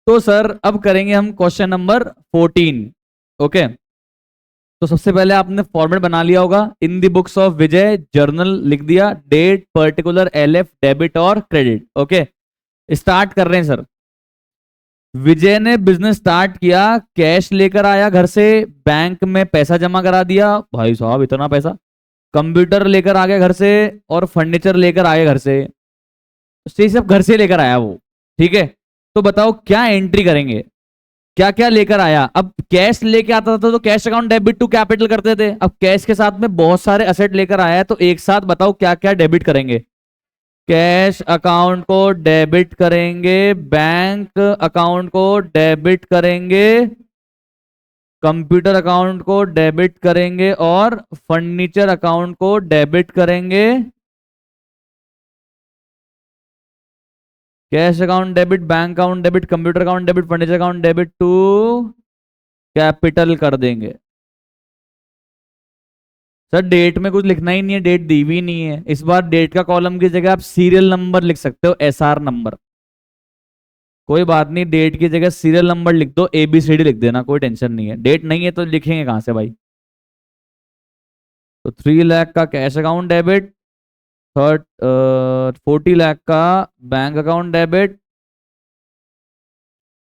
तो सर अब करेंगे हम क्वेश्चन नंबर 14। ओके, तो सबसे पहले आपने फॉर्मेट बना लिया होगा। In the books of Vijay journal लिख दिया, डेट पर्टिकुलर एलएफ डेबिट और क्रेडिट। ओके, स्टार्ट कर रहे हैं सर। विजय ने बिजनेस स्टार्ट किया, कैश लेकर आया घर से, बैंक में पैसा जमा करा दिया। भाई साहब इतना पैसा। कंप्यूटर लेकर आ गया घर से और फर्नीचर लेकर आ गया घर से। तो ये सब घर से लेकर आया वो। ठीक है, तो बताओ क्या एंट्री करेंगे, क्या क्या लेकर आया। अब कैश लेके आता था तो cash account debit to capital करते थे। अब कैश के साथ में बहुत सारे असेट लेकर आया है, तो एक साथ बताओ क्या क्या डेबिट करेंगे। कैश अकाउंट को डेबिट करेंगे, बैंक अकाउंट को डेबिट करेंगे, कंप्यूटर अकाउंट को डेबिट करेंगे और फर्नीचर अकाउंट को डेबिट करेंगे। Cash account debit, bank account debit, computer account debit, furniture account debit to capital कर देंगे। सर डेट में कुछ लिखना ही नहीं है, डेट दी हुई नहीं है। इस बार डेट का कॉलम की जगह आप सीरियल नंबर लिख सकते हो, एसआर नंबर। कोई बात नहीं, डेट की जगह सीरियल नंबर लिख दो, एबीसीडी लिख देना, कोई टेंशन नहीं है। डेट नहीं है तो लिखेंगे कहां से भाई। तो 3 लाख का कैश अकाउंट डेबिट, 40 लाख का बैंक अकाउंट डेबिट,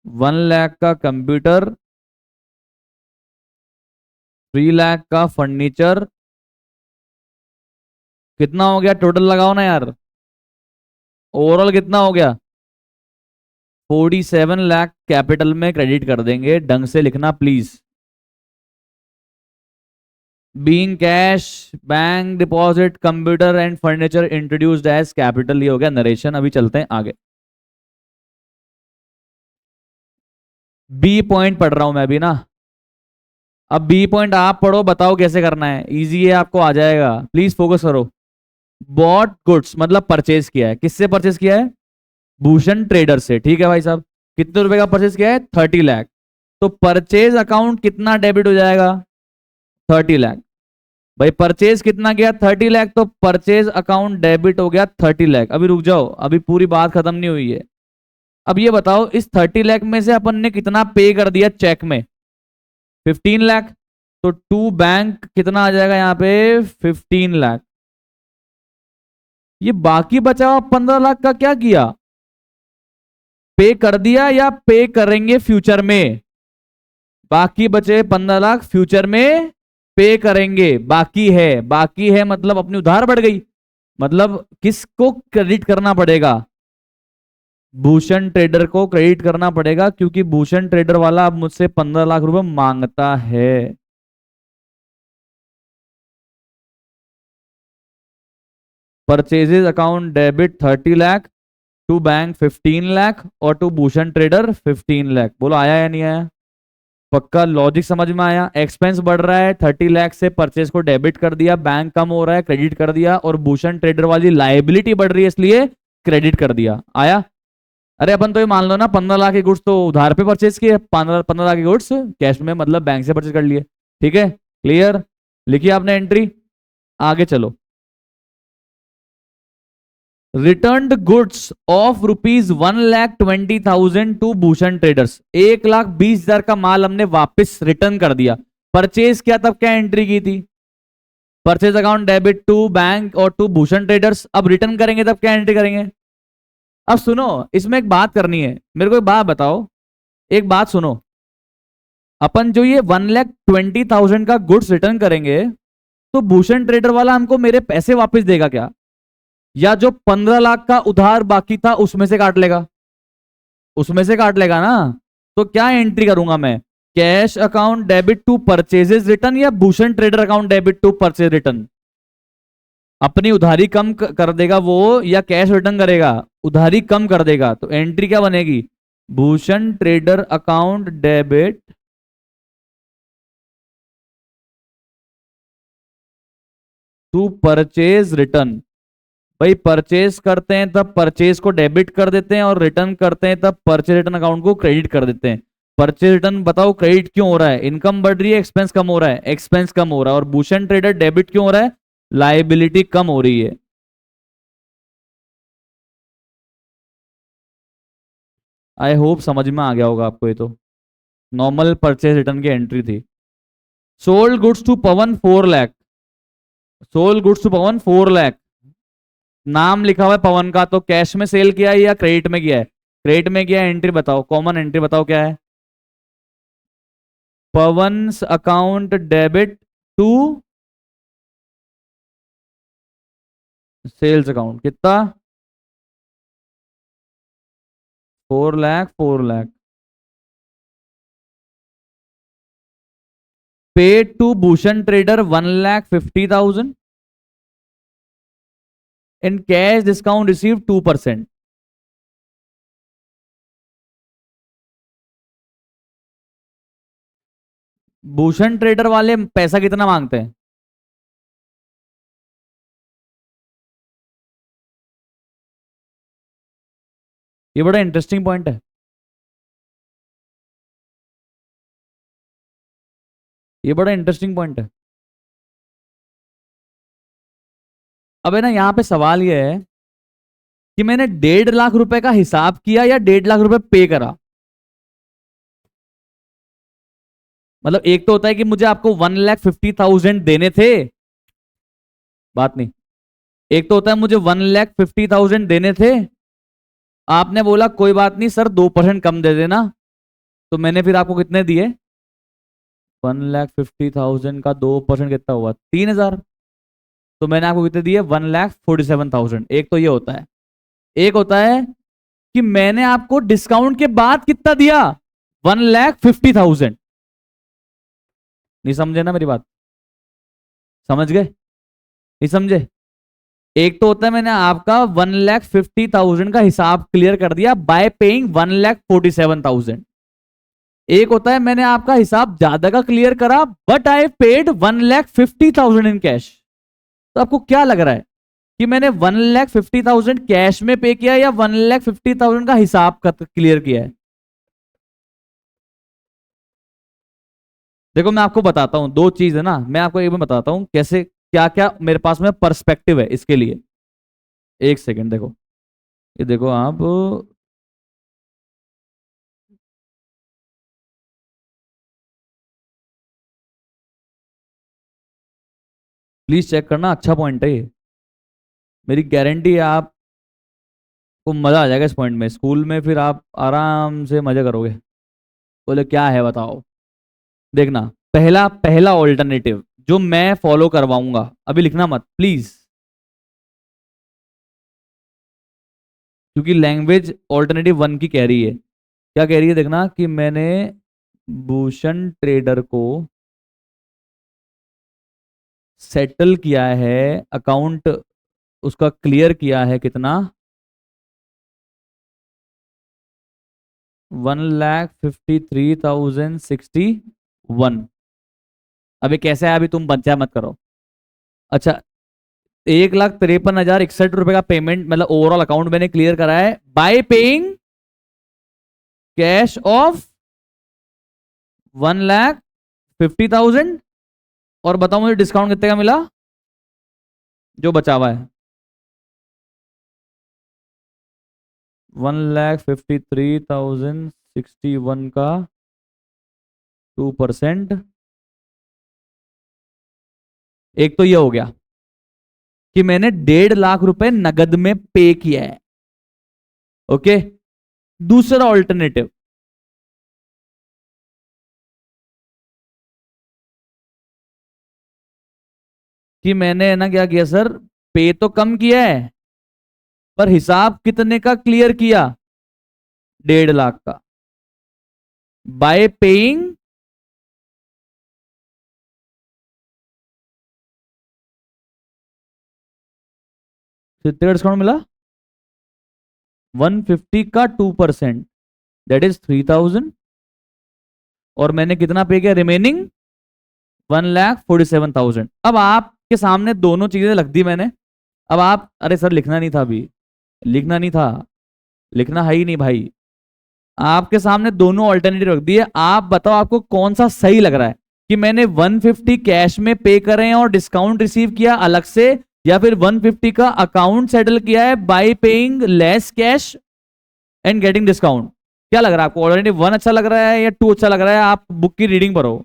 1 लाख का कंप्यूटर, 3 लाख का फर्नीचर। कितना हो गया टोटल, लगाओ ना यार। ओवरऑल कितना हो गया, 47 लाख कैपिटल में क्रेडिट कर देंगे। ढंग से लिखना please. Being cash, bank deposit, computer and furniture introduced as capital. ये हो गया नरेशन। अभी चलते हैं आगे। बी पॉइंट पढ़ रहा हूं मैं अभी ना। अब बी पॉइंट आप पढ़ो, बताओ कैसे करना है। इजी है, आपको आ जाएगा, प्लीज फोकस करो। बॉट गुड्स मतलब परचेज किया है, किससे परचेज किया है, भूषण ट्रेडर से। ठीक है भाई साहब, कितने रुपए का परचेज किया है, 30 लाख। तो परचेज अकाउंट कितना डेबिट हो जाएगा, 30 लाख। भाई परचेज कितना गया, 30 लाख, तो परचेज अकाउंट डेबिट हो गया 30 लाख। अभी रुक जाओ, अभी पूरी बात खत्म नहीं हुई है। अब ये बताओ इस 30 लाख में से अपन ने कितना पे कर दिया चेक में, 15 लाख। तो टू बैंक कितना आ जाएगा यहाँ पे, 15 लाख। ये बाकी बचा हुआ 15 लाख का क्या किया, पे कर दिया या पे करेंगे फ्यूचर में। बाकी बचे 15 लाख फ्यूचर में पे करेंगे। बाकी है, बाकी है मतलब अपनी उधार बढ़ गई। मतलब किसको क्रेडिट करना पड़ेगा, भूषण ट्रेडर को क्रेडिट करना पड़ेगा, क्योंकि भूषण ट्रेडर वाला अब मुझसे 15 लाख रुपए मांगता है। Purchases account debit 30 lakh, to bank 15 lakh और टू भूषण ट्रेडर 15 लाख। बोलो आया या नहीं आया, पक्का लॉजिक समझ में आया। एक्सपेंस बढ़ रहा है, 30 लाख से परचेज को डेबिट कर दिया, बैंक कम हो रहा है क्रेडिट कर दिया, और भूषण ट्रेडर वाली लाइबिलिटी बढ़ रही है इसलिए क्रेडिट कर दिया। आया। अरे अपन तो ये मान लो ना 15 लाख के गुड्स तो उधार पे परचेज किए, 15 लाख के गुड्स कैश में मतलब बैंक से परचेज कर लिए। ठीक है, क्लियर। लिखिए आपने एंट्री, आगे चलो। Return goods of ₹1,20,000 to Bhushan traders. 1,20,000 का माल हमने वापस रिटर्न कर दिया। परचेज किया तब क्या एंट्री की थी, purchase account debit to bank और टू भूषण ट्रेडर्स। अब रिटर्न करेंगे तब क्या एंट्री करेंगे। अब सुनो, इसमें एक बात करनी है, मेरे को एक बात बताओ, एक बात सुनो। अपन जो ये 1,20,000 का गुड्स रिटर्न करेंगे, तो भूषण ट्रेडर वाला हमको मेरे पैसे वापस देगा क्या, या जो 15 लाख का उधार बाकी था उसमें से काट लेगा, उसमें से काट लेगा ना। तो क्या एंट्री करूंगा मैं, cash account debit to purchases return या Bhushan trader account debit to purchase return. अपनी उधारी कम कर देगा वो या कैश रिटर्न करेगा, उधारी कम कर देगा। तो एंट्री क्या बनेगी, Bhushan trader account debit to purchase return. भाई परचेज करते हैं तब परचेज को डेबिट कर देते हैं, और रिटर्न करते हैं तब परचेज रिटर्न अकाउंट को क्रेडिट कर देते हैं। परचेज रिटर्न बताओ क्रेडिट क्यों हो रहा है, इनकम बढ़ रही है, एक्सपेंस कम हो रहा है, एक्सपेंस कम हो रहा है। और भूषण ट्रेडर डेबिट क्यों हो रहा है, लाइबिलिटी कम हो रही है। आई होप समझ में आ गया होगा आपको। ये तो नॉर्मल परचेज रिटर्न की एंट्री थी। Sold goods to Pawan 4 lakh. Sold goods to Pawan 4 lakh. नाम लिखा हुआ है पवन का, तो कैश में सेल किया है या क्रेडिट में किया है? क्रेडिट में किया है। एंट्री बताओ, कॉमन एंट्री बताओ क्या है? Pawan's account debit to sales account. कितना? 4 lakh 4 lakh. Paid to Bhushan trader 1,50,000 in cash discount receive 2%। Bhushan trader वाले पैसा कितना मांगते हैं? ये बड़ा इंटरेस्टिंग पॉइंट है। ये बड़ा इंटरेस्टिंग पॉइंट है। अब है ना, यहां पे सवाल ये है कि मैंने 1.5 लाख रुपए का हिसाब किया या 1.5 लाख रुपए पे करा। मतलब एक तो होता है कि मुझे आपको 1,50,000 देने थे, बात नहीं। एक तो होता है मुझे 1,50,000 देने थे, आपने बोला कोई बात नहीं सर 2% कम दे देना, तो मैंने फिर आपको कितने दिए? 1,50,000 का 2% कितना हुआ? 3,000। तो मैंने आपको कितने दिए? 1,47,000। एक तो ये होता है। एक होता है कि मैंने आपको डिस्काउंट के बाद कितना दिया? 1,50,000। नहीं समझे ना मेरी बात? समझ गए? नहीं समझे? एक तो होता है मैंने आपका 1,50,000 का हिसाब क्लियर कर दिया बाय पेइंग 1,47,000। एक होता है मैंने आपका हिसाब ज्यादा का क्लियर करा but I paid 1,50,000 in cash. तो आपको क्या लग रहा है कि मैंने 1,50,000 कैश में पे किया या 1,50,000 का हिसाब क्लियर किया है? देखो मैं आपको बताता हूं, दो चीज है ना, मैं आपको एक बार बताता हूं कैसे क्या क्या मेरे पास में पर्सपेक्टिव है इसके लिए। एक सेकंड देखो, ये देखो आप, प्लीज चेक करना, अच्छा पॉइंट है ये। मेरी गारंटी है आपको मजा आ जाएगा इस पॉइंट में। स्कूल में फिर आप आराम से मजा करोगे। बोले क्या है बताओ। देखना, पहला पहला ऑल्टरनेटिव जो मैं फॉलो करवाऊंगा, अभी लिखना मत प्लीज, क्योंकि लैंग्वेज ऑल्टरनेटिव 1 की कह रही है। क्या कह रही है देखना, कि मैंने भूषण ट्रेडर को सेटल किया है, अकाउंट उसका क्लियर किया है कितना? 1,53,061। अभी कैसे है, अभी तुम पंचायत मत करो। अच्छा, 1,53,061 रुपए का पेमेंट, मतलब ओवरऑल अकाउंट मैंने क्लियर करा है बाय पेइंग कैश ऑफ 1,50,000। और बताओ मुझे डिस्काउंट कितने का मिला जो बचा हुआ है? 1,53,061 का 2%। एक तो ये हो गया कि मैंने 1.5 लाख रुपए नगद में पे किया है। ओके, दूसरा ऑल्टरनेटिव, कि मैंने ना क्या किया सर, पे तो कम किया है पर हिसाब कितने का क्लियर किया? 1.5 लाख का बाय पेइंग कितने का डिस्काउंट मिला? 150 का 2%, दैट इज 3,000। और मैंने कितना पे किया रिमेनिंग? 1,47,000। अब आपके सामने दोनों चीजें रख दी मैंने। अब आप, अरे सर लिखना नहीं था अभी, लिखना नहीं था, लिखना है ही नहीं भाई। आपके सामने दोनों ऑल्टरनेटिव रख दिए, आप बताओ आपको कौन सा सही लग रहा है, कि मैंने 150 कैश में पे करे और डिस्काउंट रिसीव किया अलग से, या फिर 150 का अकाउंट सेटल किया है by paying less cash and getting discount. क्या लग रहा है आपको? ऑलरेडी 1 अच्छा लग रहा है या 2 अच्छा लग रहा है? आप बुक की रीडिंग पर हो।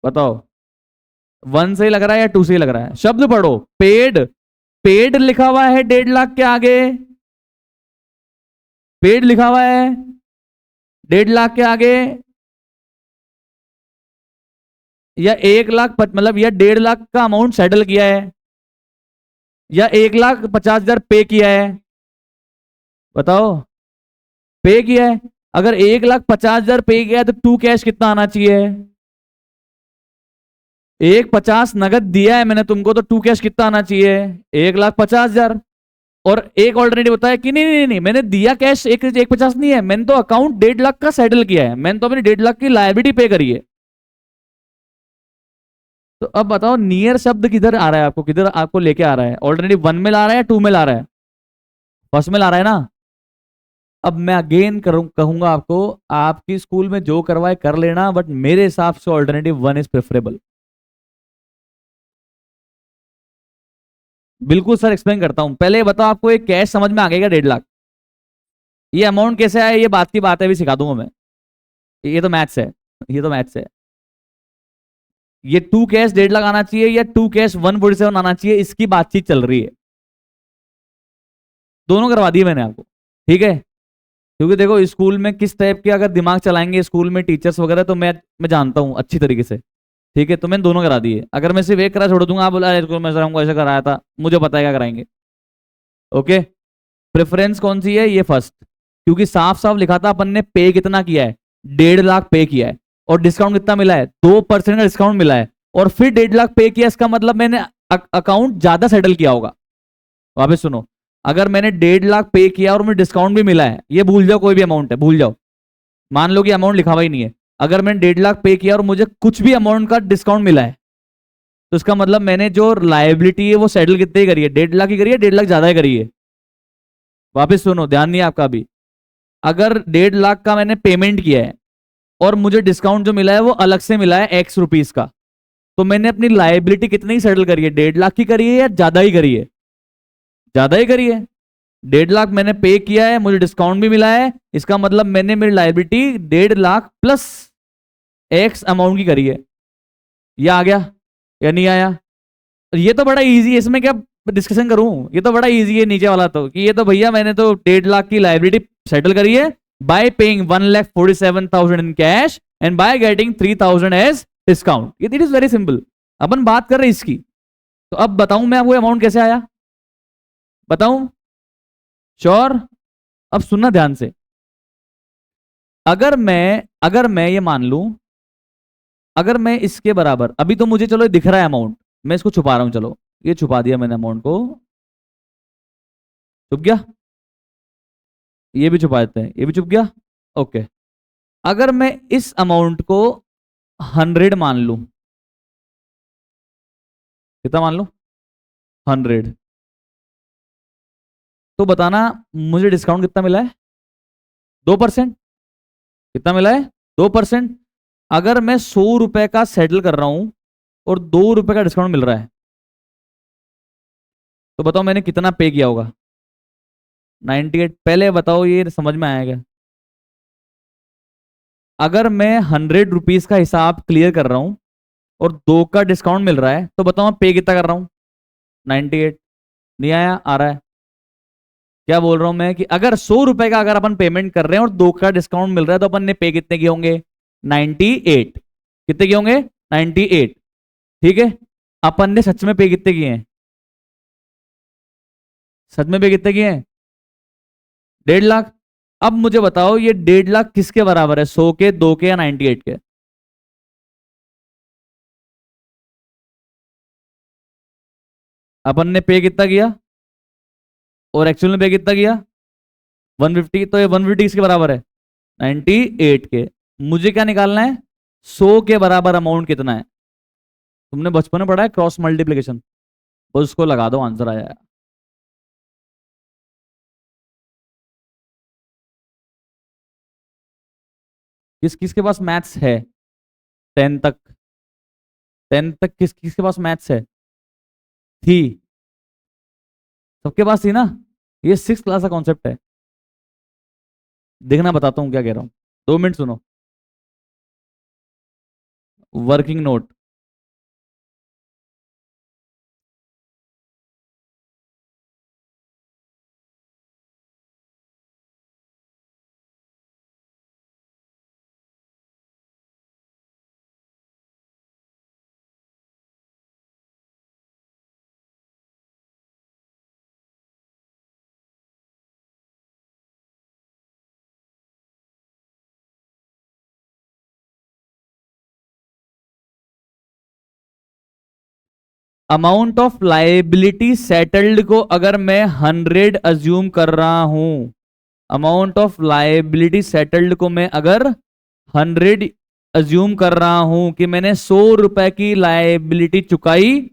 बताओ, 1 सही लग रहा है या 2 सही लग रहा है? शब्द पढ़ो। पेड, पेड लिखा हुआ है 1.5 लाख के आगे। पेड लिखा हुआ है 1.5 लाख के आगे, या 1 लाख मतलब या 1.5 लाख का अमाउंट सेटल किया है, या 1,50,000 पे किया है? बताओ, पे किया है। अगर 1,50,000 पे किया है तो टू कैश कितना आना चाहिए? 1,50,000 नगद दिया है मैंने तुमको, तो टू कैश कितना आना चाहिए? 1,50,000। और एक ऑल्टरनेटिव होता है कि नहीं नहीं नहीं, मैंने दिया कैश 1,50,000 नहीं है, मैंने तो अकाउंट 1.5 लाख का सेटल किया है, मैंने तो अपनी 1.5 लाख की लायबिलिटी पे करी है। तो अब बताओ नियर शब्द किधर आ रहा है आपको, किधर आपको लेके आ रहा है? ऑल्टरनेटिव 1 में ला रहा है या 2 में ला रहा है? फर्स्ट में ला रहा है ना। अब मैं अगेन करूं, कहूंगा आपको, आपकी स्कूल में जो करवाए कर लेना, बट मेरे हिसाब से ऑल्टरनेटिव 1 इज प्रेफरेबल। बिल्कुल सर, एक्सप्लेन करता हूं। पहले बताओ, आपको एक कैश समझ में आ गया क्या? 1.5 लाख ये अमाउंट कैसे आया? ये बात की बात है, भी सिखा दूंगा मैं। ये तो मैथ्स है, ये तो मैथ्स है। ये टू कैश 1.5 लाख आना चाहिए या टू कैश 147 आना चाहिए, इसकी बातचीत चल रही है। दोनों करवा दिए मैंने आपको, ठीक है? क्योंकि देखो स्कूल में किस टाइप के अगर दिमाग चलाएंगे स्कूल में टीचर्स वगैरह, तो मैं जानता हूं अच्छी तरीके से। ठीक है, तो मैंने दोनों करा दिए। अगर मैं सिर्फ एक करा छोड़ दूंगा, आप बोला स्कूल में सर हमको ऐसा कराया था, मुझे पता है क्या कराएंगे। ओके, प्रेफरेंस कौन सी है? ये फर्स्ट, क्योंकि साफ साफ लिखा था अपन ने पे कितना किया है, 1.5 लाख पे किया है, और डिस्काउंट कितना मिला है? 2% का डिस्काउंट मिला है, और फिर 1.5 लाख पे किया, इसका मतलब मैंने अकाउंट ज्यादा सेटल किया होगा। वापस सुनो, अगर मैंने 1.5 लाख पे किया और मुझे डिस्काउंट भी मिला है, ये भूल जाओ, कोई भी अमाउंट है भूल जाओ, मान लो कि अमाउंट लिखा हुआ ही नहीं है। अगर मैंने 1.5 लाख पे किया और मुझे कुछ भी अमाउंट का डिस्काउंट मिला है, तो इसका मतलब मैंने जो लाइबिलिटी है वो सेटल कितने ही करी है? 1.5 लाख ही करी है, 1.5 लाख ज्यादा ही करी है। वापस सुनो, ध्यान नहीं है आपका अभी। अगर 1.5 लाख का मैंने पेमेंट किया है और मुझे डिस्काउंट जो मिला है वो अलग से मिला है X रुपीज का, तो मैंने अपनी लाइबिलिटी कितनी सेटल करी है? 1.5 लाख की करी है या ज्यादा ही करी है? ज्यादा ही करी है। 1.5 लाख मैंने पे किया है, मुझे डिस्काउंट भी मिला है, इसका मतलब मैंने मेरी liability 1.5 lakh plus X amount की करी है। ये आ गया या नहीं आया? ये तो बड़ा इजी है, इसमें क्या डिस्कशन करूं? ये तो बड़ा इजी है नीचे वाला, तो कि ये तो भैया मैंने तो 1.5 लाख की लाइबिलिटी सेटल करी है by paying 1,47,000 in cash and by getting 3,000 as discount. It is very simple. अपन बात कर रहे हैं इसकी। तो अब बताऊं मैं आपको अमाउंट कैसे आया? बताऊं? श्योर? अब सुनना ध्यान से। अगर मैं ये मान लूं, अगर मैं इसके बराबर, अभी तो मुझे चलो दिख रहा है अमाउंट, मैं इसको छुपा रहा हूं, चलो ये छुपा दिया मैंने अमाउंट को, छुप गया। ये भी छुपा देते हैं, ये भी छुप गया। ओके, अगर मैं इस अमाउंट को 100 मान लूं, कितना मान लूं? 100। तो बताना मुझे डिस्काउंट कितना मिला है? 2%। कितना मिला है? 2%। अगर मैं 100 रुपए का सेटल कर रहा हूं और 2 रुपए का डिस्काउंट मिल रहा है, तो बताओ मैंने कितना पे किया होगा? 98। पहले बताओ ये समझ में आया क्या? अगर मैं 100 रुपीज का हिसाब क्लियर कर रहा हूं और 2 का डिस्काउंट मिल रहा है, तो बताओ मैं पे कितना कर रहा हूं? 98। नहीं आया? आ रहा है। क्या बोल रहा हूं मैं कि अगर 100 रुपए का अगर अपन पेमेंट कर रहे हैं और 2 का डिस्काउंट मिल रहा है, तो अपन ने पे कितने किए होंगे? 98। कितने किए होंगे? 98। ठीक है, अपन ने सच में पे कितने किए हैं? सच में पे कितने किए हैं? 1.5 लाख। अब मुझे बताओ ये 1.5 लाख किसके बराबर है? 100 के, 2 के, या 98 के? अपन ने पे कितना किया और एक्चुअल में पे कितना किया? 150। तो ये 150 किसके बराबर है? 98 के। मुझे क्या निकालना है? 100 के बराबर अमाउंट कितना है? तुमने बचपन में पढ़ा है क्रॉस मल्टीप्लीकेशन, बस उसको लगा दो, आंसर आ जाएगा। किस किसके पास मैथ्स है? 10 तक, 10 तक किस किसके पास मैथ्स है? थी? सबके पास थी ना? ये 6th क्लास का कॉन्सेप्ट है। देखना बताता हूं क्या कह रहा हूं, 2 मिनट सुनो। Working note, amount of liability settled को अगर मैं 100 अज्यूम कर रहा हूं, अमाउंट ऑफ लाइबिलिटी सेटल्ड को मैं अगर 100 अज्यूम कर रहा हूं कि मैंने 100 रुपए की लाइबिलिटी चुकाई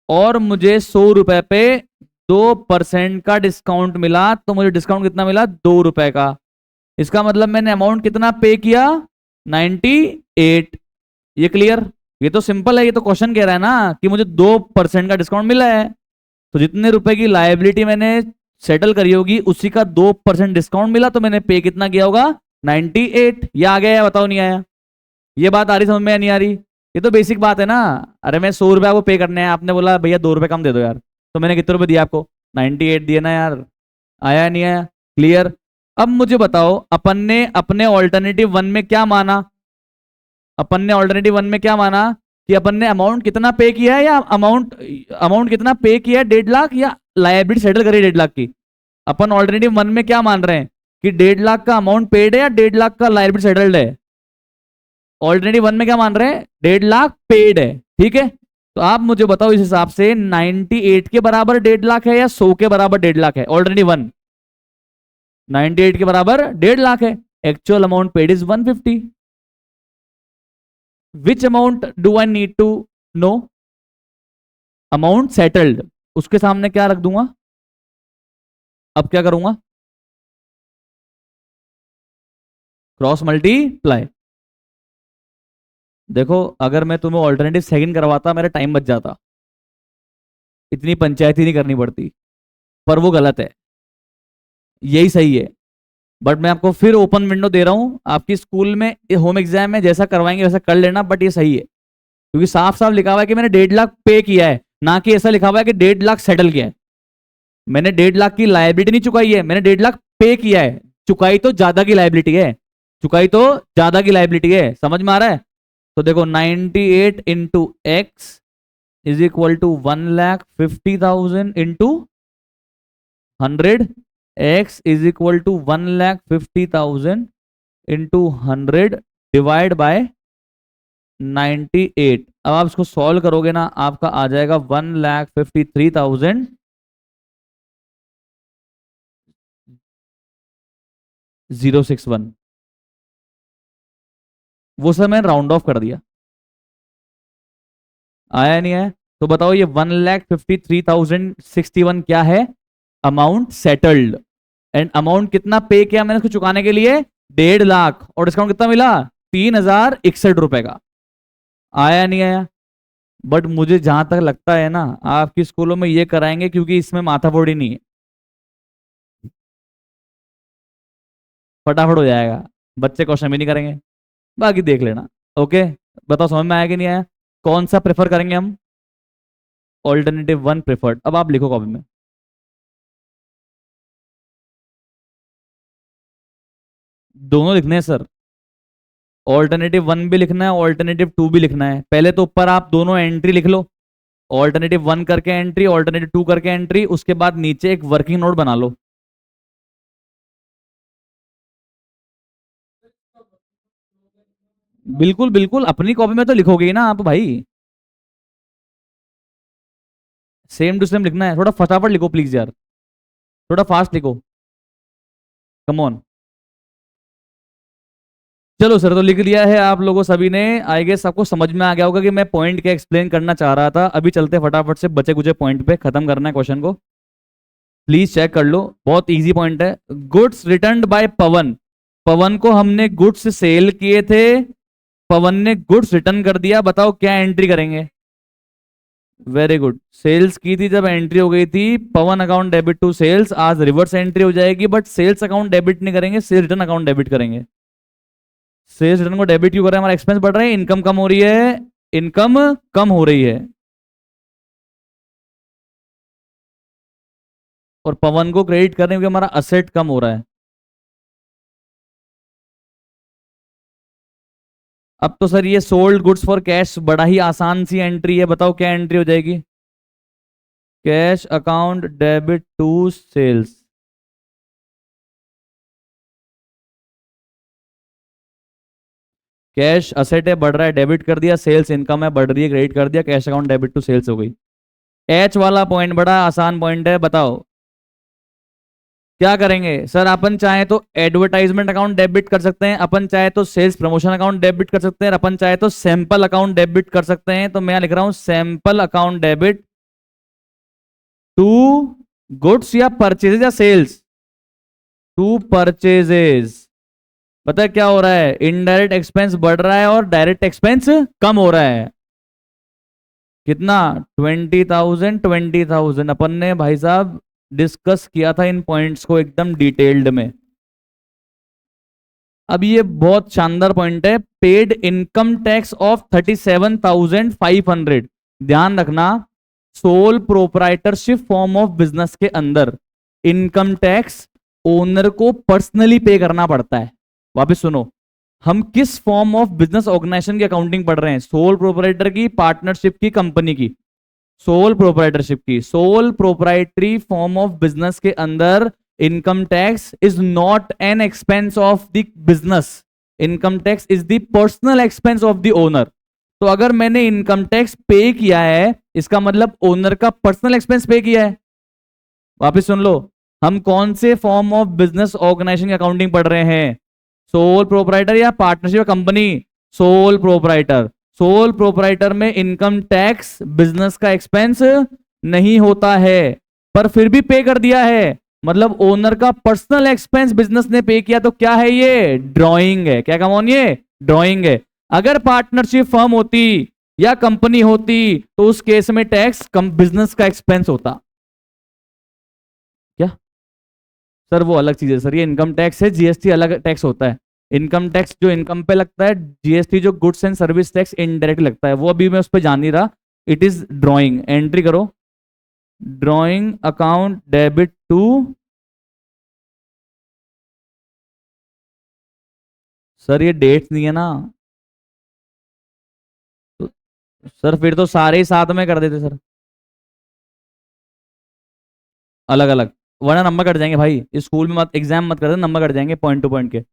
और मुझे 100 रुपए पे 2% का डिस्काउंट मिला, तो मुझे डिस्काउंट कितना मिला? 2 रुपए का। इसका मतलब मैंने अमाउंट कितना पे किया? 98। ये क्लियर? ये तो सिंपल है, ये तो क्वेश्चन कह रहा है ना कि मुझे 2% का डिस्काउंट मिला है, तो जितने रुपए की लाइबिलिटी मैंने सेटल करी होगी उसी का 2% डिस्काउंट मिला, तो मैंने पे कितना किया होगा? 98। ये आ गया या बताओ नहीं आया? ये बात आ रही समझ में या नहीं आ रही? ये तो बेसिक बात है ना। अरे मैं 100 रुपए आपको पे करने हैं, आपने बोला भैया 2 रुपए कम दे दो यार, तो मैंने कितने रुपए दिया आपको? 98 दिए ना यार। आया नहीं आया? क्लियर? अब मुझे बताओ अपन ने अपने ऑल्टरनेटिव वन में क्या माना? अपन ने ऑल्टरनेटिव वन में क्या माना कि अपन ने अमाउंट कितना पे किया है, या अमाउंट अमाउंट कितना पे किया है? 1.5 लाख, या लाइबिलिटी सेटल करी 1.5 लाख की? अपन ऑल्टरनेटिव वन में क्या मान रहे हैं कि 1.5 लाख का अमाउंट पेड है या 1.5 लाख का लाइबिलिटी सेटल्ड है? ऑल्टरनेटिव वन में क्या मान रहे हैं? 1.5 लाख पेड है, ठीक है। तो आप मुझे बताओ इस हिसाब से 98 के बराबर 1.5 लाख है या 100 के बराबर 1.5 लाख है? ऑल्टरनेटिव वन 98 के बराबर 1.5 लाख है। Actual amount paid is 150। Which amount do I need to know? Amount settled, उसके सामने क्या रख दूंगा? अब क्या करूंगा? Cross multiply. देखो अगर मैं तुम्हें ऑल्टरनेटिव सेकंड करवाता मेरा टाइम बच जाता, इतनी पंचायत ही नहीं करनी पड़ती, पर वो गलत है, यही सही है। बट मैं आपको फिर ओपन विंडो दे रहा हूं, आपकी स्कूल में होम एग्जाम में जैसा करवाएंगे वैसा कर लेना, बट ये सही है क्योंकि साफ साफ लिखा हुआ है कि मैंने 1.5 लाख पे किया है, ना कि ऐसा लिखा हुआ है कि 1.5 लाख सेटल किया है। मैंने 1.5 लाख की लाइबिलिटी नहीं चुकाई है, मैंने 1.5 लाख पे किया है। चुकाई तो ज्यादा की लाइबिलिटी है, चुकाई तो ज्यादा की लाइबिलिटी है, समझ में आ रहा है? तो देखो 98 into x is equal to 1,50,000 into 100, x is equal to 1,50,000 into 100 divide by 98। अब आप इसको सॉल्व करोगे ना, आपका आ जाएगा 1,53,061। वो सर मैंने राउंड ऑफ कर दिया। आया नहीं आया? तो बताओ ये 1,53,061 क्या है? Amount settled. एंड अमाउंट कितना पे किया मैंने उसको चुकाने के लिए? 1.5 लाख। और डिस्काउंट कितना मिला? 3,061 रुपए का। आया नहीं आया? बट मुझे जहां तक लगता है ना आपकी स्कूलों में ये कराएंगे क्योंकि इसमें माथाफोड़ी नहीं है, फटाफट हो जाएगा, बच्चे क्वेश्चन भी नहीं करेंगे, बाकी देख लेना। ओके, बताओ समझ में आया कि नहीं आया? कौन सा प्रेफर करेंगे हम? Alternative one preferred. अब आप लिखो कॉपी में, दोनों लिखने हैं सर। ऑल्टरनेटिव वन भी लिखना है, ऑल्टरनेटिव टू भी लिखना है। पहले तो ऊपर आप दोनों एंट्री लिख लो, ऑल्टरनेटिव वन करके एंट्री, ऑल्टरनेटिव टू करके एंट्री, उसके बाद नीचे एक वर्किंग नोट बना लो। बिल्कुल बिल्कुल, अपनी कॉपी में तो लिखोगे ही ना आप भाई, सेम टू सेम लिखना है। थोड़ा फटाफट लिखो प्लीज यार, थोड़ा फास्ट लिखो, कम ऑन। चलो सर, तो लिख लिया है आप लोगों सभी ने। आई गेस आपको समझ में आ गया होगा कि मैं पॉइंट क्या एक्सप्लेन करना चाह रहा था। अभी चलते फटाफट से बचे कुचे पॉइंट पे, खत्म करना है क्वेश्चन को। प्लीज चेक कर लो, बहुत इजी पॉइंट है। गुड्स रिटर्न बाय पवन। पवन को हमने गुड्स सेल किए थे, पवन ने गुड्स रिटर्न कर दिया, बताओ क्या एंट्री करेंगे? Very good. सेल्स की थी जब एंट्री हो गई थी पवन अकाउंट डेबिट टू सेल्स, आज रिवर्स एंट्री हो जाएगी, बट सेल्स अकाउंट डेबिट नहीं करेंगे, सेल्स रिटर्न अकाउंट डेबिट करेंगे। सेल्स रिटर्न को डेबिट क्यों कर रहे हैं? हमारा एक्सपेंस बढ़ रहा है, इनकम कम हो रही है, इनकम कम हो रही है। और पवन को क्रेडिट करने क्योंकि हमारा असेट कम हो रहा है। अब तो सर ये सोल्ड गुड्स फॉर कैश बड़ा ही आसान सी एंट्री है, बताओ क्या एंट्री हो जाएगी? Cash account debit to sales. Cash asset है, बढ़ रहा है, डेबिट कर दिया, सेल्स इनकम है, बढ़ रही है, क्रेडिट कर दिया, cash account debit to sales हो गई। एच वाला पॉइंट बड़ा आसान पॉइंट है, बताओ क्या करेंगे? सर अपन चाहे तो एडवर्टाइजमेंट अकाउंट डेबिट कर सकते हैं, अपन चाहे तो सेल्स प्रमोशन अकाउंट डेबिट कर सकते हैं, अपन चाहे तो सैंपल अकाउंट डेबिट कर सकते हैं। तो मैं लिख रहा हूं sample account debit to goods या परचेजेस या सेल्स टू परचेजेस। पता है क्या हो रहा है? इनडायरेक्ट एक्सपेंस बढ़ रहा है और डायरेक्ट एक्सपेंस कम हो रहा है। कितना? 20,000 20,000 अपन ने भाई साहब डिस्कस किया था इन पॉइंट्स को एकदम डिटेल्ड में। अब ये बहुत शानदार पॉइंट है, पेड इनकम टैक्स ऑफ 37,500। ध्यान रखना, sole proprietorship form of business के अंदर इनकम टैक्स ओनर को पर्सनली पे करना पड़ता है। वापस सुनो, हम किस फॉर्म ऑफ बिजनेस ऑर्गेनाइजेशन की अकाउंटिंग पढ़ रहे हैं? सोल प्रोप्राइटर की, पार्टनरशिप की, कंपनी की? सोल प्रोप्राइटरशिप की। Sole proprietary form of business के अंदर income tax is not an expense of the business, income tax is the personal expense of the owner. तो अगर मैंने इनकम टैक्स पे किया है, इसका मतलब ओनर का पर्सनल एक्सपेंस पे किया है। वापस सुन लो, हम कौन से फॉर्म ऑफ बिजनेस ऑर्गेनाइजेशन की अकाउंटिंग पढ़ रहे हैं? सोल प्रोप्राइटर या partnership company? Sole proprietor. Sole proprietor में इनकम टैक्स बिजनेस का एक्सपेंस नहीं होता है, पर फिर भी पे कर दिया है, मतलब ओनर का पर्सनल एक्सपेंस बिजनेस ने पे किया। तो क्या है ये? ड्रॉइंग है। क्या कम ऑन? ये ड्रॉइंग है। अगर पार्टनरशिप फर्म होती या कंपनी होती तो उस केस में टैक्स कम बिजनेस का एक्सपेंस होता। क्या सर? वो अलग चीज है सर, ये इनकम टैक्स है, जीएसटी अलग टैक्स होता है। इनकम टैक्स जो इनकम पे लगता है, जीएसटी जो goods and service tax indirect लगता है, वो अभी मैं उस पर जान नहीं रहा। It is drawing. एंट्री करो, drawing account debit to. Sir ये डेट्स नहीं है ना? तो, सर फिर तो सारे ही साथ में कर देते सर, अलग अलग, वरना नंबर कट जाएंगे भाई। इस स्कूल में मत एग्जाम मत कर दे, नंबर कट जाएंगे पॉइंट टू पॉइंट के,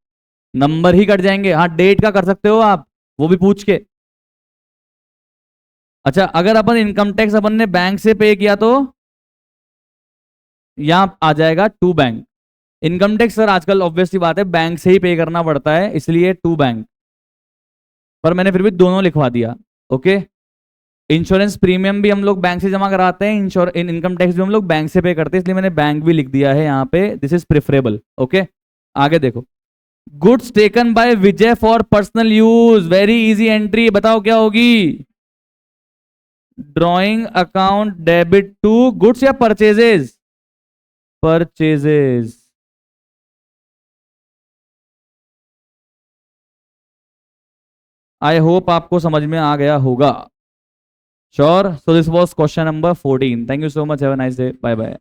नंबर ही कट जाएंगे। हाँ डेट का कर सकते हो आप, वो भी पूछ के। अच्छा, अगर अपन इनकम टैक्स अपन ने बैंक से पे किया तो यहां आ जाएगा to bank. Income tax sir आजकल ऑब्वियसली बात है बैंक से ही पे करना पड़ता है, इसलिए टू बैंक, पर मैंने फिर भी दोनों लिखवा दिया। ओके, इंश्योरेंस प्रीमियम भी हम लोग बैंक से जमा कराते हैं, इनकम टैक्स भी हम लोग बैंक से पे करते हैं, इसलिए मैंने बैंक भी लिख दिया है यहाँ पे, दिस इज प्रेफरेबल। ओके, आगे देखो, goods taken by Vijay for personal use, very easy entry, बताओ क्या होगी? Drawing account debit to goods या परचेजेस? परचेजेस। आई होप आपको समझ में आ गया होगा। Sure. So this was question number 14। Thank you so much, have a nice day, bye bye.